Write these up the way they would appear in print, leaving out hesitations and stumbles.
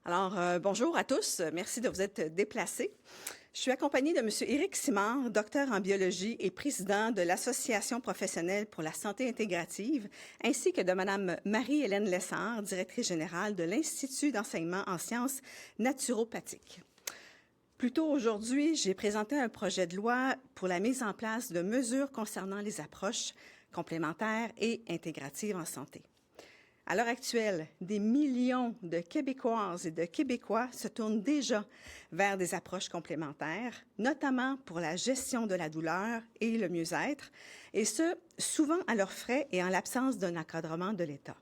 Bonjour à tous. Merci de vous être déplacés. Je suis accompagnée de M. Éric Simard, docteur en biologie et président de l'Association professionnelle pour la santé intégrative, ainsi que de Mme Marie-Hélène Lessard, directrice générale de l'Institut d'enseignement en sciences naturopathiques. Plus tôt aujourd'hui, j'ai présenté un projet de loi pour la mise en place de mesures concernant les approches complémentaires et intégratives en santé. À l'heure actuelle, des millions de Québécoises et de Québécois se tournent déjà vers des approches complémentaires, notamment pour la gestion de la douleur et le mieux-être, et ce, souvent à leurs frais et en l'absence d'un encadrement de l'État.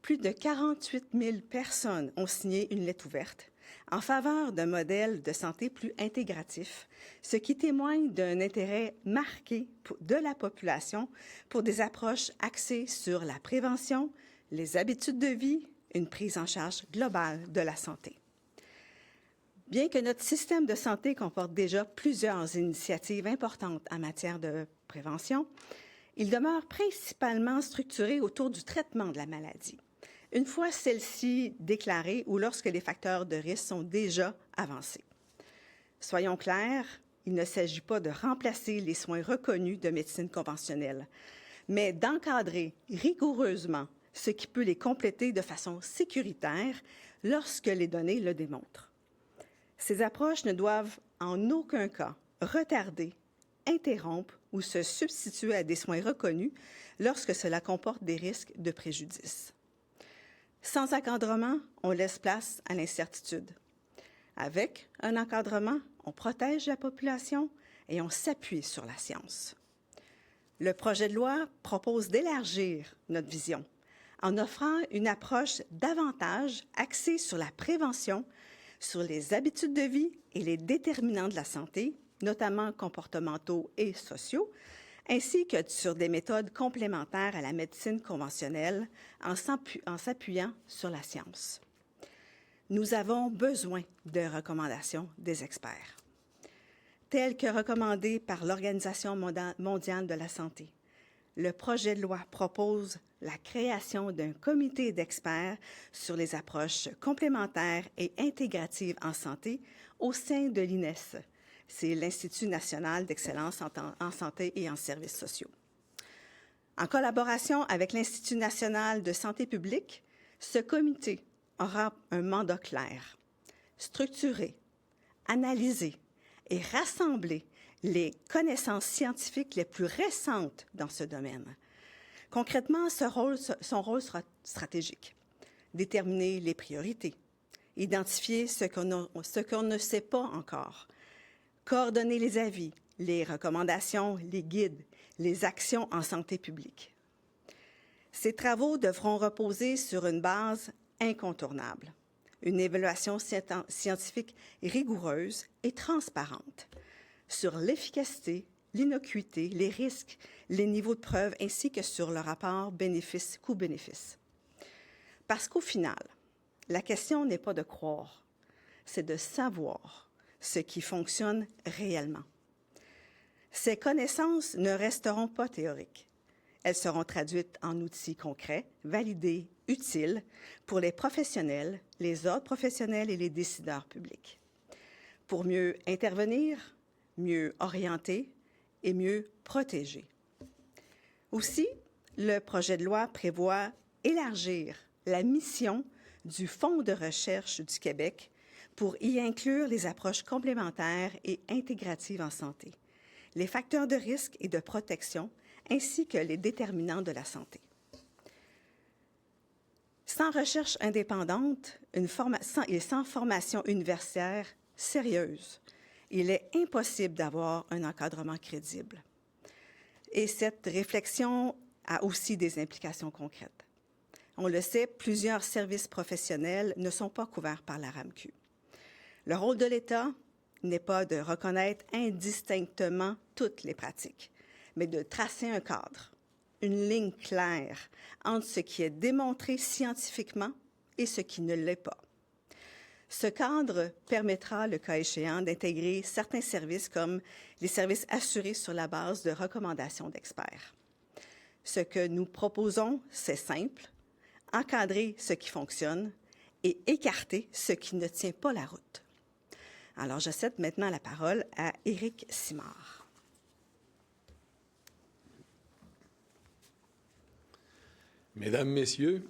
Plus de 48 000 personnes ont signé une lettre ouverte en faveur d'un modèle de santé plus intégratif, ce qui témoigne d'un intérêt marqué de la population pour des approches axées sur la prévention, les habitudes de vie, une prise en charge globale de la santé. Bien que notre système de santé comporte déjà plusieurs initiatives importantes en matière de prévention, il demeure principalement structuré autour du traitement de la maladie. Une fois celle-ci déclarée ou lorsque les facteurs de risque sont déjà avancés. Soyons clairs, il ne s'agit pas de remplacer les soins reconnus de médecine conventionnelle, mais d'encadrer rigoureusement ce qui peut les compléter de façon sécuritaire lorsque les données le démontrent. Ces approches ne doivent en aucun cas retarder, interrompre ou se substituer à des soins reconnus lorsque cela comporte des risques de préjudice. Sans encadrement, on laisse place à l'incertitude. Avec un encadrement, on protège la population et on s'appuie sur la science. Le projet de loi propose d'élargir notre vision en offrant une approche davantage axée sur la prévention, sur les habitudes de vie et les déterminants de la santé, notamment comportementaux et sociaux, ainsi que sur des méthodes complémentaires à la médecine conventionnelle en s'appuyant sur la science. Nous avons besoin de recommandations des experts, telles que recommandées par l'Organisation mondiale de la santé. Le projet de loi propose la création d'un comité d'experts sur les approches complémentaires et intégratives en santé au sein de l'INES. C'est l'Institut national d'excellence en santé et en services sociaux. En collaboration avec l'Institut national de santé publique, ce comité aura un mandat clair, structurer, analyser et rassembler les connaissances scientifiques les plus récentes dans ce domaine. Concrètement, son rôle sera stratégique. Déterminer les priorités, identifier ce qu'on ne sait pas encore, coordonner les avis, les recommandations, les guides, les actions en santé publique. Ces travaux devront reposer sur une base incontournable, une évaluation scientifique rigoureuse et transparente sur l'efficacité, l'innocuité, les risques, les niveaux de preuve ainsi que sur le rapport bénéfice-coût-bénéfice. Parce qu'au final, la question n'est pas de croire, c'est de savoir ce qui fonctionne réellement. Ces connaissances ne resteront pas théoriques. Elles seront traduites en outils concrets, validés, utiles pour les professionnels, les autres professionnels et les décideurs publics. Pour mieux intervenir, mieux orienter et mieux protéger. Aussi, le projet de loi prévoit élargir la mission du Fonds de recherche du Québec pour y inclure les approches complémentaires et intégratives en santé, les facteurs de risque et de protection, ainsi que les déterminants de la santé. Sans recherche indépendante et sans formation universitaire sérieuse, il est impossible d'avoir un encadrement crédible. Et cette réflexion a aussi des implications concrètes. On le sait, plusieurs services professionnels ne sont pas couverts par la RAMQ. Le rôle de l'État n'est pas de reconnaître indistinctement toutes les pratiques, mais de tracer un cadre, une ligne claire entre ce qui est démontré scientifiquement et ce qui ne l'est pas. Ce cadre permettra, le cas échéant, d'intégrer certains services comme les services assurés sur la base de recommandations d'experts. Ce que nous proposons, c'est simple, encadrer ce qui fonctionne et écarter ce qui ne tient pas la route. Alors, je cède maintenant la parole à Éric Simard. Mesdames, Messieurs,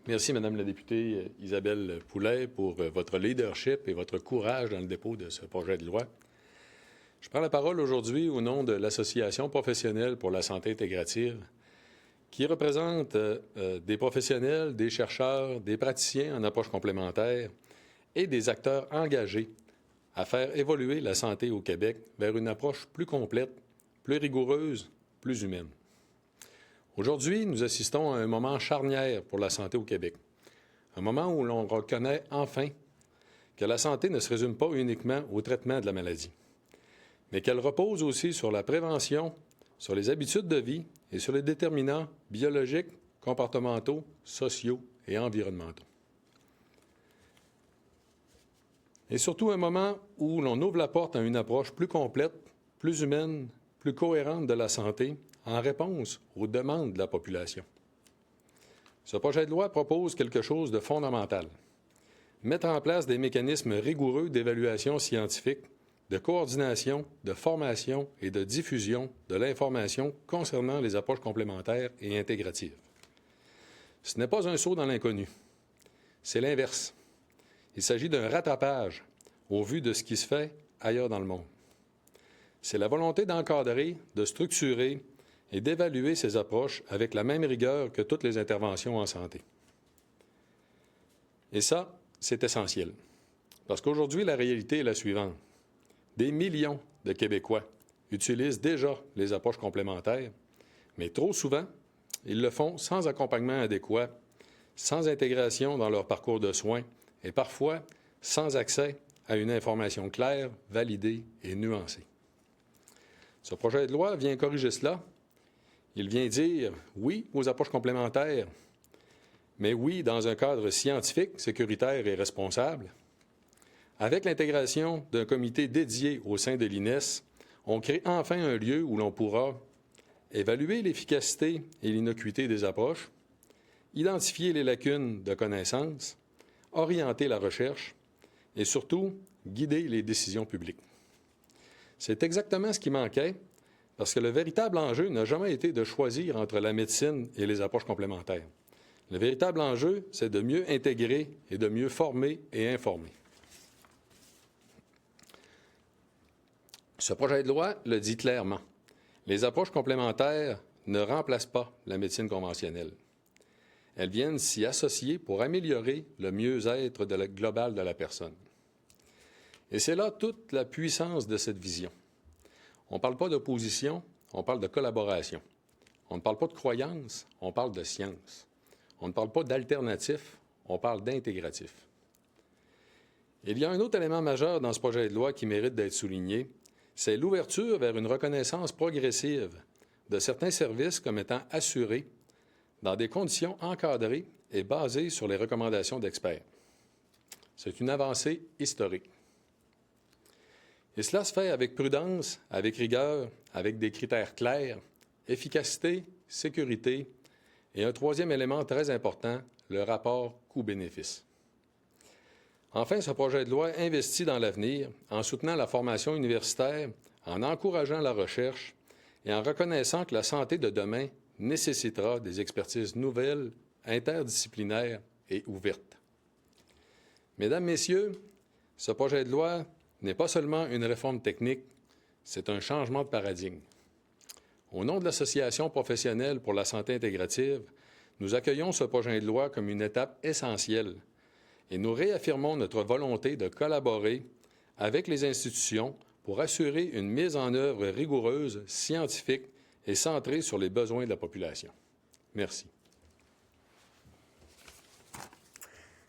merci Madame la députée Isabelle Poulet pour votre leadership et votre courage dans le dépôt de ce projet de loi. Je prends la parole aujourd'hui au nom de l'Association professionnelle pour la santé intégrative, qui représente des professionnels, des chercheurs, des praticiens en approche complémentaire et des acteurs engagés à faire évoluer la santé au Québec vers une approche plus complète, plus rigoureuse, plus humaine. Aujourd'hui, nous assistons à un moment charnière pour la santé au Québec, un moment où l'on reconnaît enfin que la santé ne se résume pas uniquement au traitement de la maladie, mais qu'elle repose aussi sur la prévention, sur les habitudes de vie et sur les déterminants biologiques, comportementaux, sociaux et environnementaux. Et surtout un moment où l'on ouvre la porte à une approche plus complète, plus humaine, plus cohérente de la santé en réponse aux demandes de la population. Ce projet de loi propose quelque chose de fondamental. Mettre en place des mécanismes rigoureux d'évaluation scientifique, de coordination, de formation et de diffusion de l'information concernant les approches complémentaires et intégratives. Ce n'est pas un saut dans l'inconnu. C'est l'inverse. Il s'agit d'un rattrapage au vu de ce qui se fait ailleurs dans le monde. C'est la volonté d'encadrer, de structurer et d'évaluer ces approches avec la même rigueur que toutes les interventions en santé. Et ça, c'est essentiel. Parce qu'aujourd'hui, la réalité est la suivante. Des millions de Québécois utilisent déjà les approches complémentaires, mais trop souvent, ils le font sans accompagnement adéquat, sans intégration dans leur parcours de soins et parfois sans accès à une information claire, validée et nuancée. Ce projet de loi vient corriger cela. Il vient dire oui aux approches complémentaires, mais oui dans un cadre scientifique, sécuritaire et responsable. Avec l'intégration d'un comité dédié au sein de l'INES, on crée enfin un lieu où l'on pourra évaluer l'efficacité et l'innocuité des approches, identifier les lacunes de connaissances, orienter la recherche et surtout guider les décisions publiques. C'est exactement ce qui manquait parce que le véritable enjeu n'a jamais été de choisir entre la médecine et les approches complémentaires. Le véritable enjeu, c'est de mieux intégrer et de mieux former et informer. Ce projet de loi le dit clairement. Les approches complémentaires ne remplacent pas la médecine conventionnelle. Elles viennent s'y associer pour améliorer le mieux-être global de la personne. Et c'est là toute la puissance de cette vision. On ne parle pas d'opposition, on parle de collaboration. On ne parle pas de croyance, on parle de science. On ne parle pas d'alternatif, on parle d'intégratif. Il y a un autre élément majeur dans ce projet de loi qui mérite d'être souligné, c'est l'ouverture vers une reconnaissance progressive de certains services comme étant assurés dans des conditions encadrées et basées sur les recommandations d'experts. C'est une avancée historique. Et cela se fait avec prudence, avec rigueur, avec des critères clairs, efficacité, sécurité et un troisième élément très important, le rapport coût-bénéfice. Enfin, ce projet de loi investit dans l'avenir en soutenant la formation universitaire, en encourageant la recherche et en reconnaissant que la santé de demain nécessitera des expertises nouvelles, interdisciplinaires et ouvertes. Mesdames, Messieurs, ce projet de loi n'est pas seulement une réforme technique, c'est un changement de paradigme. Au nom de l'Association professionnelle pour la santé intégrative, nous accueillons ce projet de loi comme une étape essentielle et nous réaffirmons notre volonté de collaborer avec les institutions pour assurer une mise en œuvre rigoureuse, scientifique et centrée sur les besoins de la population. Merci.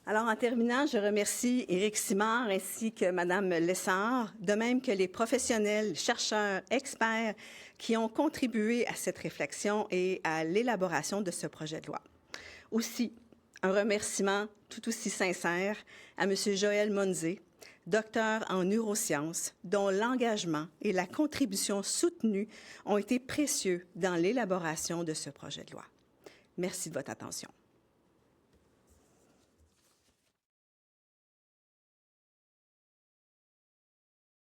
Alors, en terminant, je remercie Éric Simard ainsi que Mme Lessard, de même que les professionnels, chercheurs, experts qui ont contribué à cette réflexion et à l'élaboration de ce projet de loi. Aussi, un remerciement tout aussi sincère à M. Joël Monzé, docteur en neurosciences, dont l'engagement et la contribution soutenue ont été précieux dans l'élaboration de ce projet de loi. Merci de votre attention.